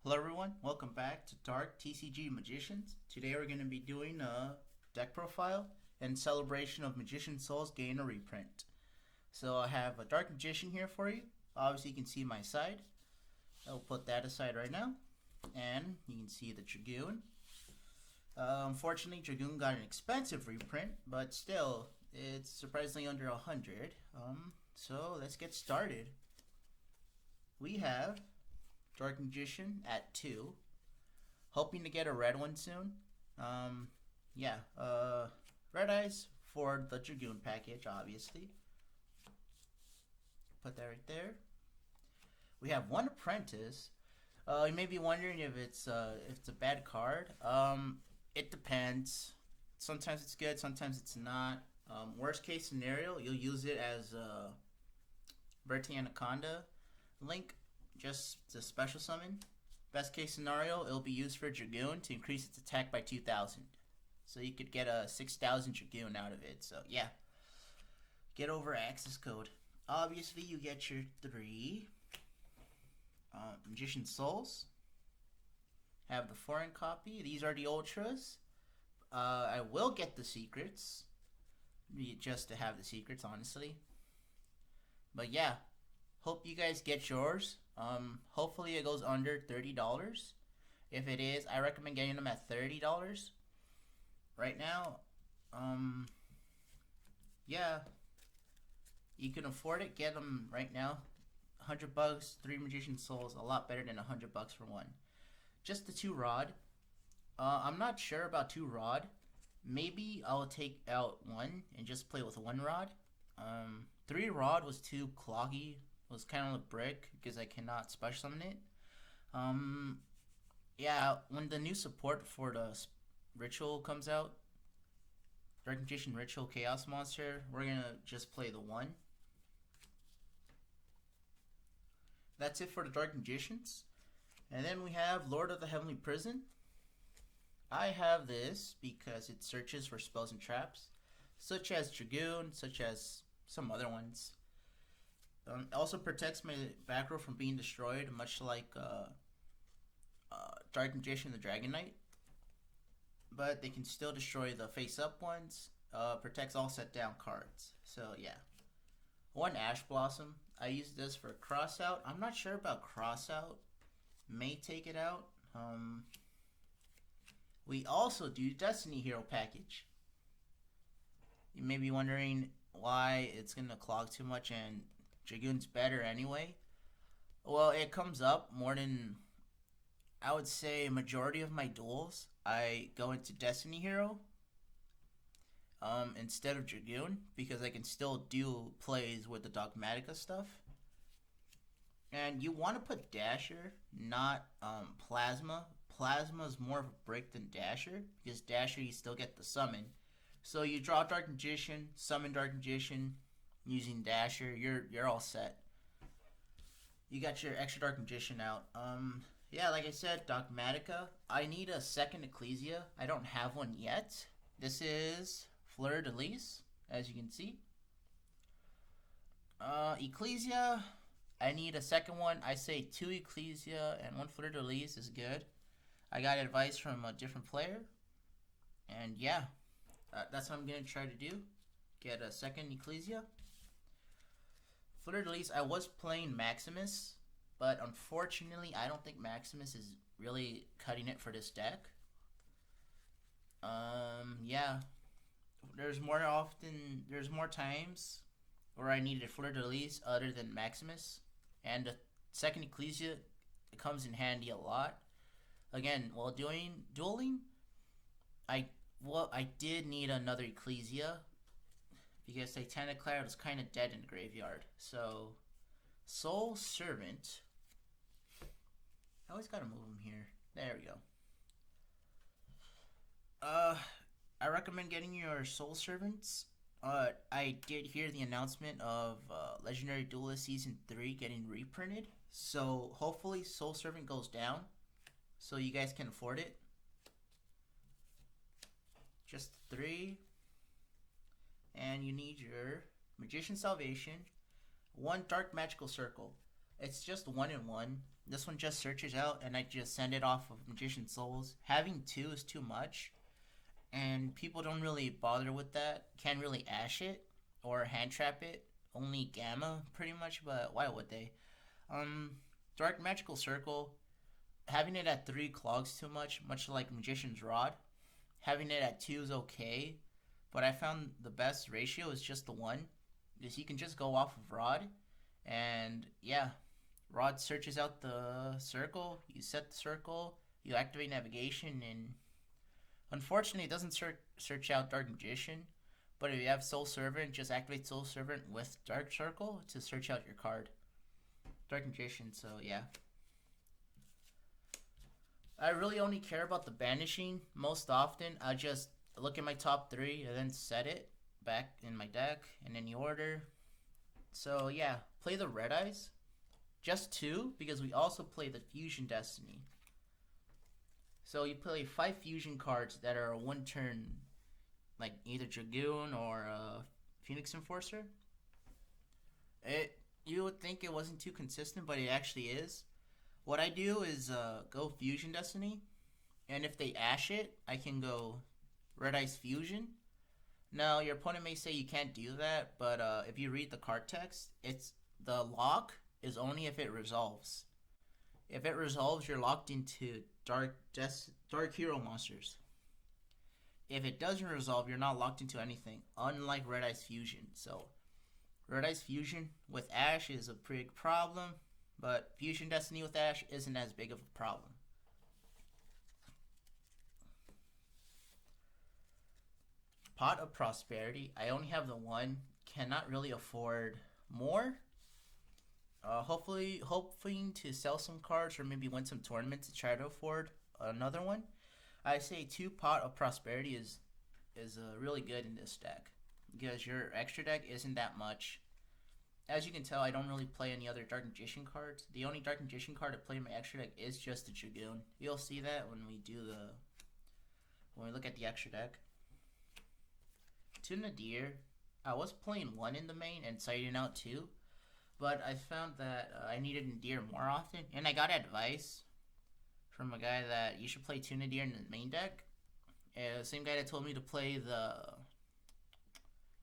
Hello everyone, welcome back to Dark TCG Magicians. Today we're going to be doing a deck profile in celebration of Magician Souls getting a reprint. So I have a Dark Magician here for you. Obviously you can see my side. I'll put that aside right now. And you can see the Dragoon. Unfortunately Dragoon got an expensive reprint, but still it's surprisingly under 100. So let's get started. We have Dark Magician at 2. Hoping to get a red one soon. Red eyes for the Dragoon package, obviously. Put that right there. We have one Apprentice. You may be wondering if it's a bad card. It depends. Sometimes it's good, sometimes it's not. Worst case scenario, you'll use it as a Verti Anaconda link, just to special summon. Best case scenario, it'll be used for Dragoon to increase its attack by 2,000. So you could get a 6,000 Dragoon out of it. So yeah, get over access code. Obviously, you get your 3 Magician Souls. Have the foreign copy. These are the Ultras. I will get the secrets, just to have the secrets, honestly. But yeah, hope you guys get yours. Hopefully it goes under $30. If it is, I recommend getting them at $30 right now. Yeah, you can afford it. Get them right now. $100, 3 Magician Souls, a lot better than $100 for one. Just the 2 Rod. I'm not sure about 2 Rod. Maybe I'll take out 1 and just play with 1 Rod. 3 Rod was too cloggy. Was kind of a brick because I cannot special summon it. Yeah, when the new support for the Ritual comes out, Dark Magician Ritual Chaos Monster, we're gonna just play the 1. That's it for the Dark Magicians. And then we have Lord of the Heavenly Prison. I have this because it searches for spells and traps, such as Dragoon, such as some other ones. It also protects my back row from being destroyed, much like Dark Magician the Dragon Knight. But they can still destroy the face-up ones. Protects all set-down cards. So yeah. 1 Ash Blossom. I use this for Crossout. I'm not sure about Crossout. May take it out. We also do Destiny Hero package. You may be wondering why it's going to clog too much and Dragoon's better anyway. Well, it comes up more than, I would say, majority of my duels. I go into Destiny Hero instead of Dragoon because I can still do plays with the Dogmatika stuff. And you want to put Dasher, not Plasma. Plasma is more of a brick than Dasher because Dasher you still get the summon. So you draw Dark Magician, summon Dark Magician. Using Dasher, you're all set. You got your extra Dark Magician out. Yeah, like I said, Dogmatika. I need a second Ecclesia. I don't have one yet. This is Fleur de Lis, as you can see. Ecclesia, I need a second one. I say 2 Ecclesia and 1 Fleur de Lis is good. I got advice from a different player. And yeah, that's what I'm going to try to do. Get a second Ecclesia. Fleur de Lis, I was playing Maximus, but unfortunately, I don't think Maximus is really cutting it for this deck. Yeah, there's more times where I needed Fleur de Lis other than Maximus, and the second Ecclesia, it comes in handy a lot. Again, while dueling, I did need another Ecclesia, because Titanic Cloud is kind of dead in the graveyard. So, Soul Servant. I always gotta move him here. There we go. I recommend getting your Soul Servants. I did hear the announcement of Legendary Duelist Season 3 getting reprinted. So, hopefully Soul Servant goes down, so you guys can afford it. Just 3. And you need your Magician Salvation, 1 Dark Magical Circle. It's just 1 and 1. This one just searches out, and I just send it off of Magician Souls. Having 2 is too much, and people don't really bother with that. Can't really ash it or hand trap it. Only Gamma, pretty much, but why would they? Dark Magical Circle, having it at 3 clogs too much, much like Magician's Rod. Having it at 2 is okay, but I found the best ratio is just the 1, because you can just go off of Rod, and yeah, Rod searches out the circle, you set the circle, you activate navigation, and unfortunately it doesn't search out Dark Magician, but if you have Soul Servant, just activate Soul Servant with Dark Circle to search out your card. Dark Magician, so yeah. I really only care about the banishing. Most often, I just look at my top 3 and then set it back in my deck in any order. So yeah, play the Red Eyes. Just 2, because we also play the Fusion Destiny. So you play 5 fusion cards that are a 1-turn, like either Dragoon or Phoenix Enforcer. You would think it wasn't too consistent, but it actually is. What I do is go Fusion Destiny, and if they ash it, I can go Red Eyes Fusion. Now, your opponent may say you can't do that, but if you read the card text, it's the lock is only if it resolves. If it resolves, you're locked into Dark Hero monsters. If it doesn't resolve, you're not locked into anything, unlike Red Eyes Fusion. So, Red Eyes Fusion with Ash is a big problem, but Fusion Destiny with Ash isn't as big of a problem. Pot of Prosperity, I only have the 1, cannot really afford more. Hoping to sell some cards or maybe win some tournaments to try to afford another one. I say 2 Pot of Prosperity is really good in this deck, because your extra deck isn't that much. As you can tell, I don't really play any other Dark Magician cards. The only Dark Magician card I play in my extra deck is just the Dragoon. You'll see that when we look at the extra deck. To Nadir, I was playing 1 in the main and siding out 2, but I found that I needed Nadir more often, and I got advice from a guy that you should play 2 Nadir in the main deck. Same guy that told me to play the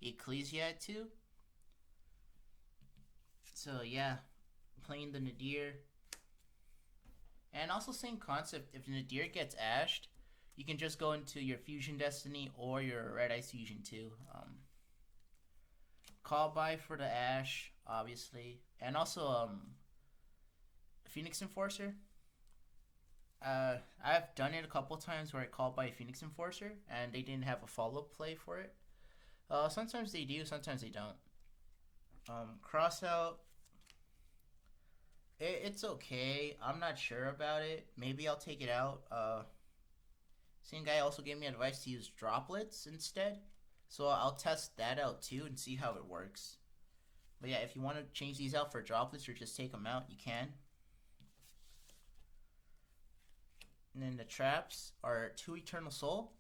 Ecclesia at 2. So yeah, playing the Nadir. And also same concept, if Nadir gets ashed, you can just go into your Fusion Destiny or your Red Eyes Fusion too. Call by for the Ash, obviously. And also Phoenix Enforcer. I've done it a couple times where I called by Phoenix Enforcer and they didn't have a follow-up play for it. Sometimes they do, sometimes they don't. Crossout, it's okay. I'm not sure about it. Maybe I'll take it out. Same guy also gave me advice to use droplets instead, so I'll test that out too and see how it works. But yeah, if you want to change these out for droplets or just take them out, you can. And then the traps are 2 Eternal Soul.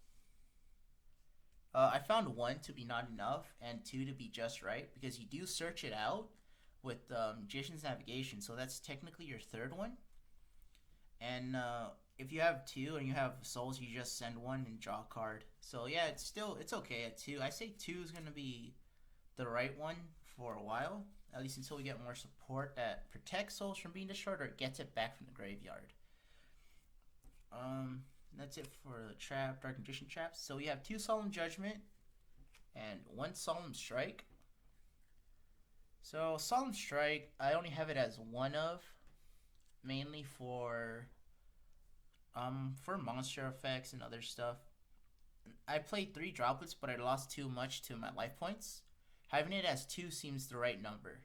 I found 1 to be not enough and 2 to be just right, because you do search it out with Magician's Navigation, so that's technically your 3rd one. And if you have 2 and you have souls, you just send 1 and draw a card. So yeah, it's okay at 2. I say 2 is going to be the right one for a while, at least until we get more support that protects souls from being destroyed or gets it back from the graveyard. That's it for the trap, Dark Magician traps. So we have 2 Solemn Judgment and 1 Solemn Strike. So Solemn Strike, I only have it as 1 of, mainly for monster effects and other stuff. I played 3 droplets, but I lost too much to my life points. Having it as 2 seems the right number.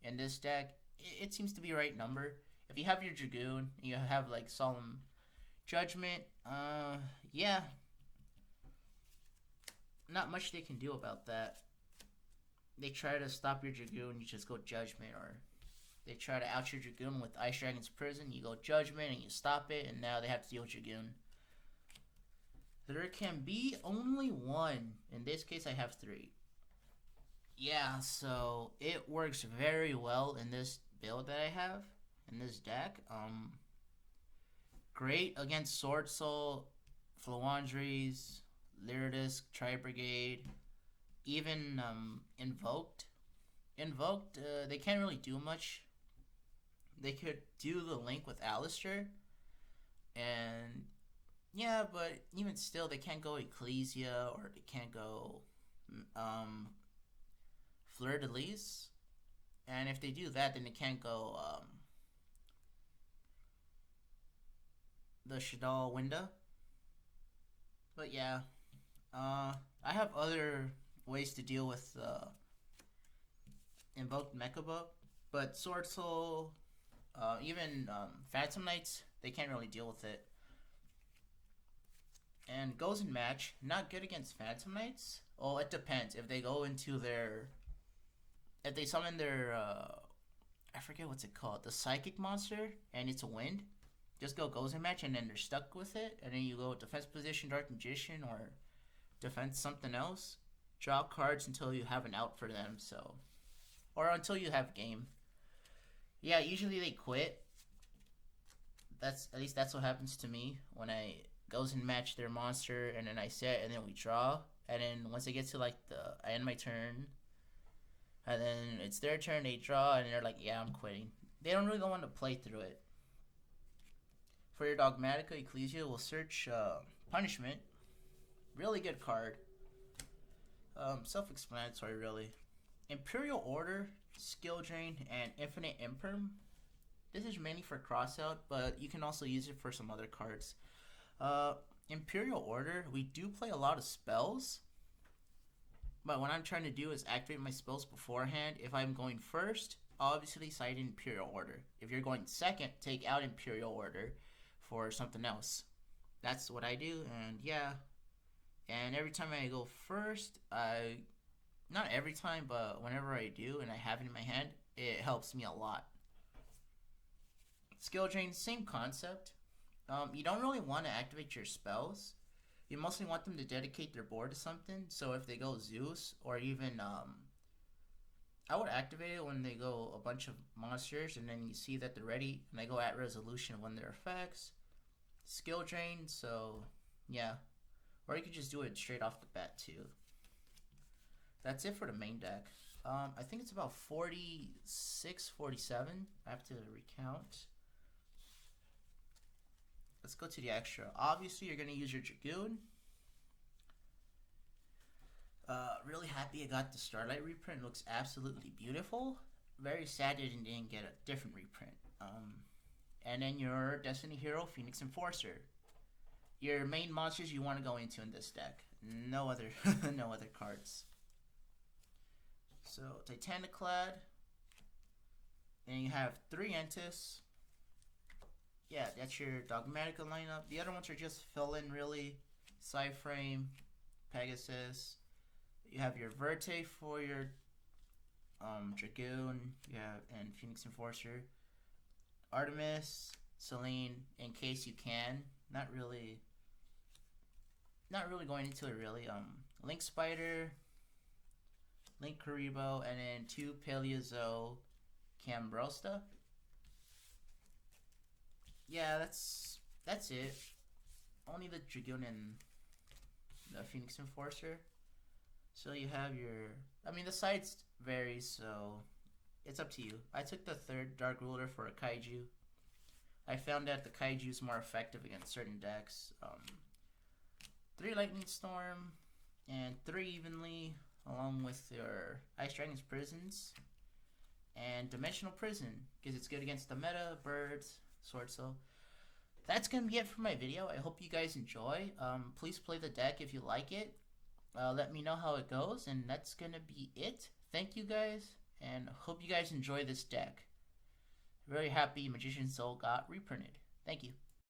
In this deck, it seems to be the right number. If you have your Dragoon, you have like Solemn Judgment, yeah, not much they can do about that. They try to stop your Dragoon, you just go Judgment, or they try to out your Dragoon with Ice Dragon's Prison, you go Judgment and you stop it, and now they have to deal with Dragoon. There can be only 1. In this case, I have 3. Yeah, so it works very well in this build that I have. in this deck. Great against Sword Soul, Flowandries, Lyridisk, Tri-Brigade, even Invoked. Invoked, they can't really do much. They could do the link with Alistair, and yeah, but even still, they can't go Ecclesia, or they can't go Fleur de Lis. And if they do that, then they can't go the Shadal window. But yeah, I have other ways to deal with Invoked Mechaba, but Sword Soul, even Phantom Knights, they can't really deal with it. And goes in match, not good against Phantom Knights. Oh, it depends. If they go into their, if they summon their, I forget what's it called, the Psychic monster, and it's a wind, just go goes in match, and then they're stuck with it, and then you go defense position, Dark Magician, or defense something else. Draw cards until you have an out for them, so, or until you have game. Yeah, usually they quit. That's, at least that's what happens to me when I goes and match their monster, and then I set, and then we draw, and then once I get to like I end my turn, and then it's their turn, they draw, and they're like, yeah, I'm quitting. They don't really want to play through it. For your Dogmatika, Ecclesia will search Punishment. Really good card. Self-explanatory, really. Imperial Order, Skill Drain, and Infinite Imperm. This is mainly for crossout, but you can also use it for some other cards. Imperial Order, we do play a lot of spells, but what I'm trying to do is activate my spells beforehand. If I'm going first, obviously side Imperial Order. If you're going second, take out Imperial Order for something else. That's what I do, and yeah. And every time I go first, not every time, but whenever I do and I have it in my hand, it helps me a lot. Skill Drain, same concept. You don't really want to activate your spells. You mostly want them to dedicate their board to something. So if they go Zeus, or even I would activate it when they go a bunch of monsters, and then you see that they're ready, and they go at resolution when their effects. Skill Drain, so yeah. Or you could just do it straight off the bat too. That's it for the main deck. I think it's about 46, 47. I have to recount. Let's go to the extra. Obviously, you're going to use your Dragoon. Really happy I got the Starlight reprint. It looks absolutely beautiful. Very sad I didn't get a different reprint. And then your Destiny Hero, Phoenix Enforcer. Your main monsters you want to go into in this deck. No other, no other cards. So, Titaniclad. And you have 3 Entis. Yeah, that's your Dogmatika lineup. The other ones are just fill-in, really. Psyframe, Pegasus. You have your Verte for your Dragoon, yeah, and Phoenix Enforcer. Artemis, Selene, in case you can. Not really going into it, really. Link Spider, Link Karibo, and then 2 Paleozo Cambrosta. Yeah, that's it. Only the Dragoon and the Phoenix Enforcer. So you have your, I mean, the sides vary, so it's up to you. I took the 3rd Dark Ruler for a Kaiju. I found that the Kaiju is more effective against certain decks. 3 Lightning Storm and 3 Evenly, along with your Ice Dragon's Prisons and Dimensional Prison, because it's good against the meta, birds, Sword Soul. That's going to be it for my video. I hope you guys enjoy. Please play the deck if you like it. Let me know how it goes, and that's going to be it. Thank you guys, and hope you guys enjoy this deck. Very happy Magician Soul got reprinted. Thank you.